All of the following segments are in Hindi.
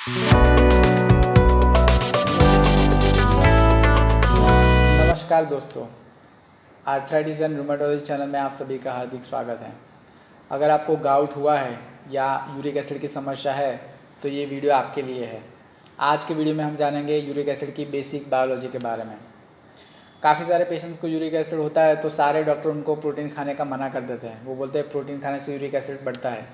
नमस्कार दोस्तों, आर्थराइटिस एंड रूमेटोलॉजी चैनल में आप सभी का हार्दिक स्वागत है। अगर आपको गाउट हुआ है या यूरिक एसिड की समस्या है तो ये वीडियो आपके लिए है। आज के वीडियो में हम जानेंगे यूरिक एसिड की बेसिक बायोलॉजी के बारे में। काफ़ी सारे पेशेंट्स को यूरिक एसिड होता है तो सारे डॉक्टर उनको प्रोटीन खाने का मना कर देते हैं। वो बोलते हैं प्रोटीन खाने से यूरिक एसिड बढ़ता है।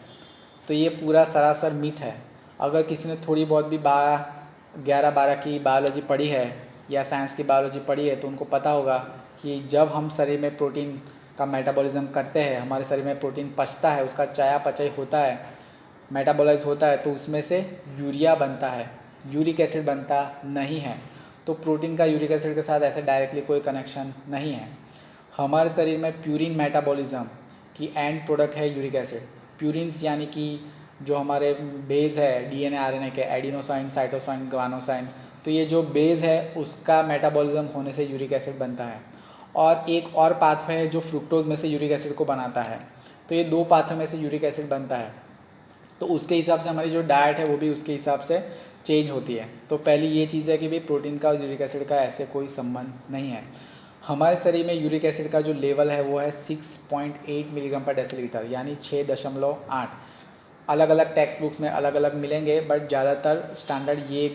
तो ये पूरा सरासर मिथ है। अगर किसी ने थोड़ी बहुत भी 11-12 की बायोलॉजी पढ़ी है या साइंस की बायोलॉजी पढ़ी है तो उनको पता होगा कि जब हम शरीर में प्रोटीन का मेटाबॉलिज्म करते हैं, हमारे शरीर में प्रोटीन पचता है, उसका चयापचय होता है, मेटाबॉलाइज होता है, तो उसमें से यूरिया बनता है, यूरिक एसिड बनता नहीं है। तो प्रोटीन का यूरिक एसिड के साथ ऐसे डायरेक्टली कोई कनेक्शन नहीं है। हमारे शरीर में प्यूरिन मेटाबॉलिज्म की एंड प्रोडक्ट है यूरिक एसिड। प्यूरिन्स यानी कि जो हमारे बेस है डीएनए आरएनए के, एडिनोसाइन, साइटोसाइन, ग्वानोसाइन, तो ये जो बेस है उसका मेटाबॉलिज्म होने से यूरिक एसिड बनता है। और एक और पाथवे है जो फ्रुक्टोज में से यूरिक एसिड को बनाता है। तो ये दो पाथवे में से यूरिक एसिड बनता है। तो उसके हिसाब से हमारी जो डाइट है वो भी उसके हिसाब से चेंज होती है। तो पहली ये चीज़ है कि भाई प्रोटीन का और यूरिक एसिड का ऐसे कोई संबंध नहीं है। हमारे शरीर में यूरिक एसिड का जो लेवल है वो है 6.8 मिलीग्राम पर डेसीलीटर, यानी 6.8। अलग अलग टेक्स्ट बुक्स में अलग अलग मिलेंगे, बट ज़्यादातर स्टैंडर्ड ये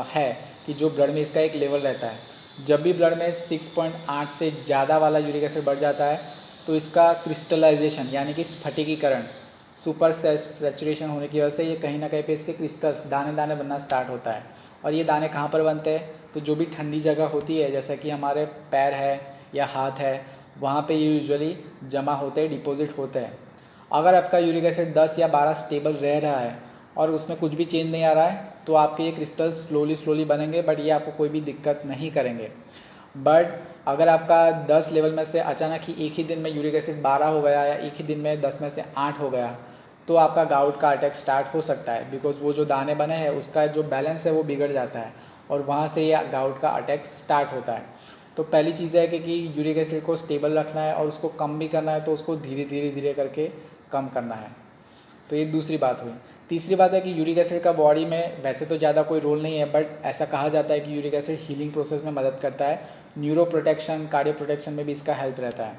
है कि जो ब्लड में इसका एक लेवल रहता है। जब भी ब्लड में 6.8 से ज़्यादा वाला यूरिक एसिड बढ़ जाता है तो इसका क्रिस्टलाइजेशन यानी कि स्फटिकीकरण, सुपर सैचुरेशन होने की वजह से ये कहीं ना कहीं पे इसके क्रिस्टल्स दाने दाने बनना स्टार्ट होता है। और ये दाने कहाँ पर बनते हैं? तो जो भी ठंडी जगह होती है, जैसा कि हमारे पैर है या हाथ है, वहाँ पे ये यूजुअली जमा होते हैं, डिपॉजिट होते हैं। अगर आपका यूरिक एसिड 10 या 12 स्टेबल रह रहा है और उसमें कुछ भी चेंज नहीं आ रहा है तो आपके ये क्रिस्टल्स स्लोली बनेंगे, बट ये आपको कोई भी दिक्कत नहीं करेंगे। बट अगर आपका 10 लेवल में से अचानक ही एक ही दिन में यूरिक एसिड 12 हो गया या एक ही दिन में 10 में से 8 हो गया तो आपका गाउट का अटैक स्टार्ट हो सकता है। बिकॉज वो जो दाने बने हैं उसका जो बैलेंस है वो बिगड़ जाता है और वहाँ से ये गाउट का अटैक स्टार्ट होता है। तो पहली चीज़ है कि यूरिक एसिड को स्टेबल रखना है और उसको कम भी करना है तो उसको धीरे धीरे करके कम करना है। तो ये दूसरी बात हुई। तीसरी बात है कि यूरिक एसिड का बॉडी में वैसे तो ज़्यादा कोई रोल नहीं है, बट ऐसा कहा जाता है कि यूरिक एसिड हीलिंग प्रोसेस में मदद करता है। न्यूरो प्रोटेक्शन, कार्डियो प्रोटेक्शन में भी इसका हेल्प रहता है।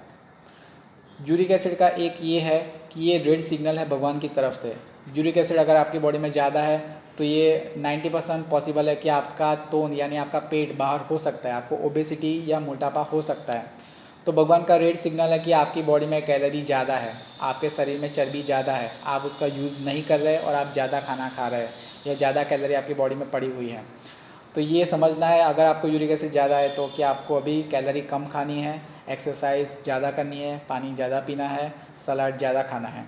यूरिक एसिड का एक ये है कि ये रेड सिग्नल है भगवान की तरफ से। यूरिक एसिड अगर आपकी बॉडी में ज़्यादा है तो ये 90% पॉसिबल है कि आपका तोन यानी आपका पेट बाहर हो सकता है, आपको ओबेसिटी या मोटापा हो सकता है। तो भगवान का रेड सिग्नल है कि आपकी बॉडी में कैलोरी ज़्यादा है, आपके शरीर में चर्बी ज़्यादा है, आप उसका यूज़ नहीं कर रहे और आप ज़्यादा खाना खा रहे हैं या ज़्यादा कैलोरी आपकी बॉडी में पड़ी हुई है। तो ये समझना है अगर आपको यूरिक एसिड ज़्यादा है तो कि आपको अभी कैलोरी कम खानी है, एक्सरसाइज ज़्यादा करनी है, पानी ज़्यादा पीना है, सलाद ज़्यादा खाना है।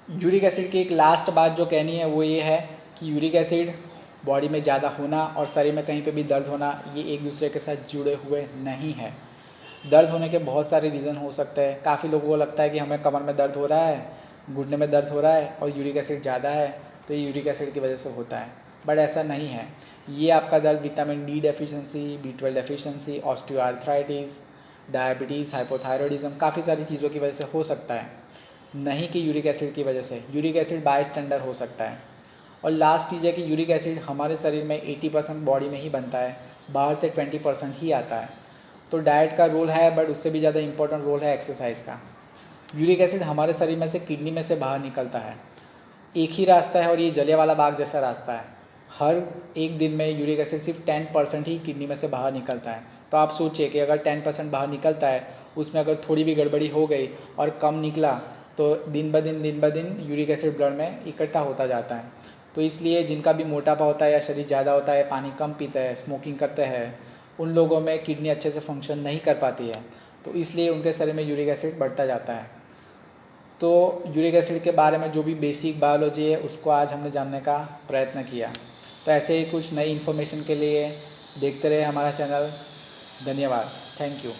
यूरिक एसिड की एक लास्ट बात जो कहनी है वो ये है कि यूरिक एसिड बॉडी में ज़्यादा होना और शरीर में कहीं पे भी दर्द होना ये एक दूसरे के साथ जुड़े हुए नहीं है। दर्द होने के बहुत सारे रीज़न हो सकते हैं। काफ़ी लोगों को लगता है कि हमें कमर में दर्द हो रहा है, घुटने में दर्द हो रहा है और यूरिक एसिड ज़्यादा है तो ये यूरिक एसिड की वजह से होता है, बट ऐसा नहीं है। ये आपका दर्द vitamin D deficiency, B12 deficiency, osteoarthritis, diabetes, hypothyroidism, काफ़ी सारी चीज़ों की वजह से हो सकता है, नहीं कि यूरिक एसिड की वजह से। यूरिक एसिड बाय स्टैंडर्ड हो सकता है। और लास्ट चीज़ है कि यूरिक एसिड हमारे शरीर में 80% बॉडी में ही बनता है, बाहर से 20% ही आता है। तो डाइट का रोल है, बट उससे भी ज़्यादा इंपॉर्टेंट रोल है एक्सरसाइज का। यूरिक एसिड हमारे शरीर में से किडनी में से बाहर निकलता है। एक ही रास्ता है और ये जलियांवाला बाग जैसा रास्ता है। हर एक दिन में यूरिक एसिड सिर्फ 10% ही किडनी में से बाहर निकलता है। तो आप सोचिए कि अगर 10% बाहर निकलता है, उसमें अगर थोड़ी भी गड़बड़ी हो गई और कम निकला तो दिन ब दिन यूरिक एसिड ब्लड में इकट्ठा होता जाता है। तो इसलिए जिनका भी मोटापा होता है या शरीर ज़्यादा होता है, पानी कम पीते हैं, स्मोकिंग करते हैं, उन लोगों में किडनी अच्छे से फंक्शन नहीं कर पाती है, तो इसलिए उनके शरीर में यूरिक एसिड बढ़ता जाता है। तो यूरिक एसिड के बारे में जो भी बेसिक बायोलॉजी है उसको आज हमने जानने का प्रयत्न किया। तो ऐसे ही कुछ नई इन्फॉर्मेशन के लिए देखते रहे हमारा चैनल। धन्यवाद, थैंक यू।